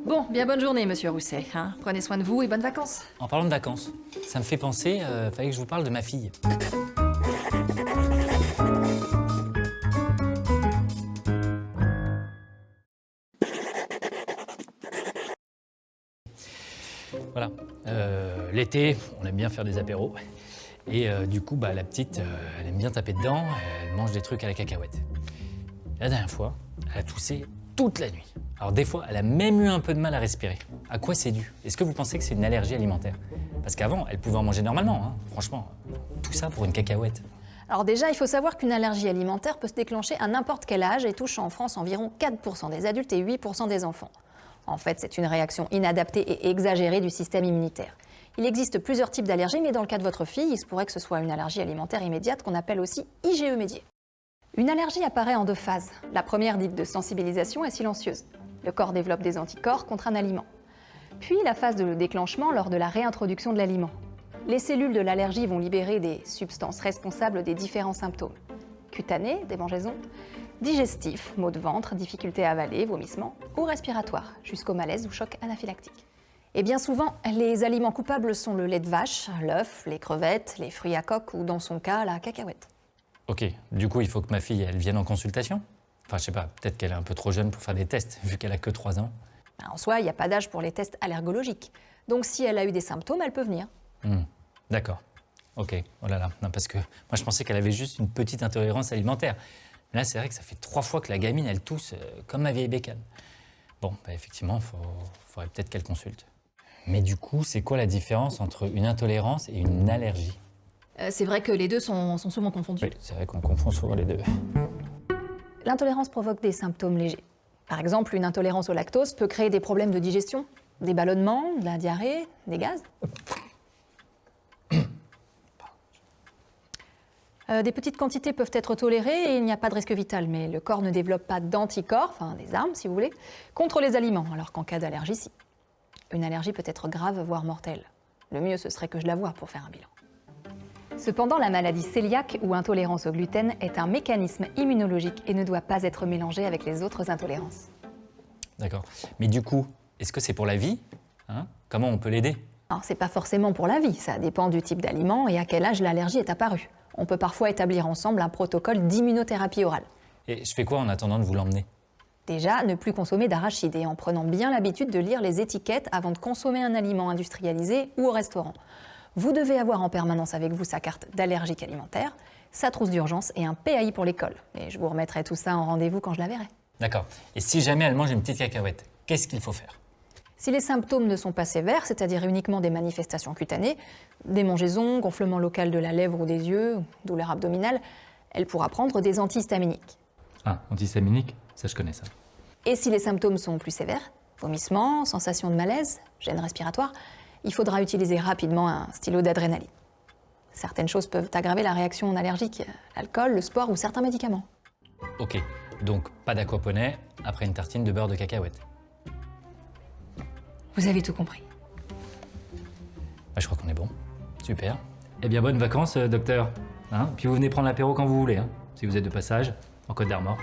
Bon, bien bonne journée, monsieur Rousset. Hein. Prenez soin de vous et bonnes vacances. En parlant de vacances, ça me fait penser, fallait que je vous parle de ma fille. Voilà. L'été, on aime bien faire des apéros. Et du coup, la petite, elle aime bien taper dedans, elle mange des trucs à la cacahuète. La dernière fois, elle a toussé toute la nuit. Alors des fois, elle a même eu un peu de mal à respirer. À quoi c'est dû? Est-ce que vous pensez que c'est une allergie alimentaire? Parce qu'avant, elle pouvait en manger normalement, hein. Franchement. Tout ça pour une cacahuète. Alors déjà, il faut savoir qu'une allergie alimentaire peut se déclencher à n'importe quel âge et touche en France environ 4% des adultes et 8% des enfants. En fait, c'est une réaction inadaptée et exagérée du système immunitaire. Il existe plusieurs types d'allergies, mais dans le cas de votre fille, il se pourrait que ce soit une allergie alimentaire immédiate qu'on appelle aussi IgE médiée. Une allergie apparaît en deux phases. La première, dite de sensibilisation, est silencieuse. Le corps développe des anticorps contre un aliment. Puis la phase de déclenchement lors de la réintroduction de l'aliment. Les cellules de l'allergie vont libérer des substances responsables des différents symptômes. Cutanés, démangeaisons, digestifs, maux de ventre, difficultés à avaler, vomissements, ou respiratoires, jusqu'au malaise ou choc anaphylactique. Et bien souvent, les aliments coupables sont le lait de vache, l'œuf, les crevettes, les fruits à coque ou dans son cas, la cacahuète. Ok, du coup, il faut que ma fille, elle vienne en consultation? Enfin, je sais pas, peut-être qu'elle est un peu trop jeune pour faire des tests, vu qu'elle a que 3 ans. En soi, il n'y a pas d'âge pour les tests allergologiques. Donc si elle a eu des symptômes, elle peut venir. D'accord. Ok, oh là là. Non, parce que moi, je pensais qu'elle avait juste une petite intolérance alimentaire. Là, c'est vrai que ça fait 3 fois que la gamine, elle tousse comme ma vieille bécane. Bon, effectivement, faudrait peut-être qu'elle consulte. Mais du coup, c'est quoi la différence entre une intolérance et une allergie? C'est vrai que les deux sont souvent confondus. Oui, c'est vrai qu'on confond souvent les deux. L'intolérance provoque des symptômes légers. Par exemple, une intolérance au lactose peut créer des problèmes de digestion, des ballonnements, de la diarrhée, des gaz. Des petites quantités peuvent être tolérées et il n'y a pas de risque vital, mais le corps ne développe pas d'anticorps, enfin des armes si vous voulez, contre les aliments, alors qu'en cas d'allergie, si. Une allergie peut être grave, voire mortelle. Le mieux, ce serait que je la voie pour faire un bilan. Cependant, la maladie cœliaque ou intolérance au gluten est un mécanisme immunologique et ne doit pas être mélangé avec les autres intolérances. D'accord. Mais du coup, est-ce que c'est pour la vie, hein? Comment on peut l'aider? Alors, c'est pas forcément pour la vie, ça dépend du type d'aliment et à quel âge l'allergie est apparue. On peut parfois établir ensemble un protocole d'immunothérapie orale. Et je fais quoi en attendant de vous l'emmener? Déjà, ne plus consommer d'arachides et en prenant bien l'habitude de lire les étiquettes avant de consommer un aliment industrialisé ou au restaurant. Vous devez avoir en permanence avec vous sa carte d'allergique alimentaire, sa trousse d'urgence et un PAI pour l'école. Et je vous remettrai tout ça en rendez-vous quand je la verrai. D'accord. Et si jamais elle mange une petite cacahuète, qu'est-ce qu'il faut faire? Si les symptômes ne sont pas sévères, c'est-à-dire uniquement des manifestations cutanées, démangeaisons, gonflement local de la lèvre ou des yeux, douleur abdominale, elle pourra prendre des antihistaminiques. Ah, antihistaminique? Ça, je connais ça. Et si les symptômes sont plus sévères, vomissements, sensation de malaise, gêne respiratoire, il faudra utiliser rapidement un stylo d'adrénaline. Certaines choses peuvent aggraver la réaction allergique, l'alcool, le sport ou certains médicaments. Ok, donc pas d'aquaponie après une tartine de beurre de cacahuète. Vous avez tout compris. Je crois qu'on est bon. Super. Eh bien, bonnes vacances, docteur. Hein? Puis vous venez prendre l'apéro quand vous voulez, hein, si vous êtes de passage, en Côte d'Armor.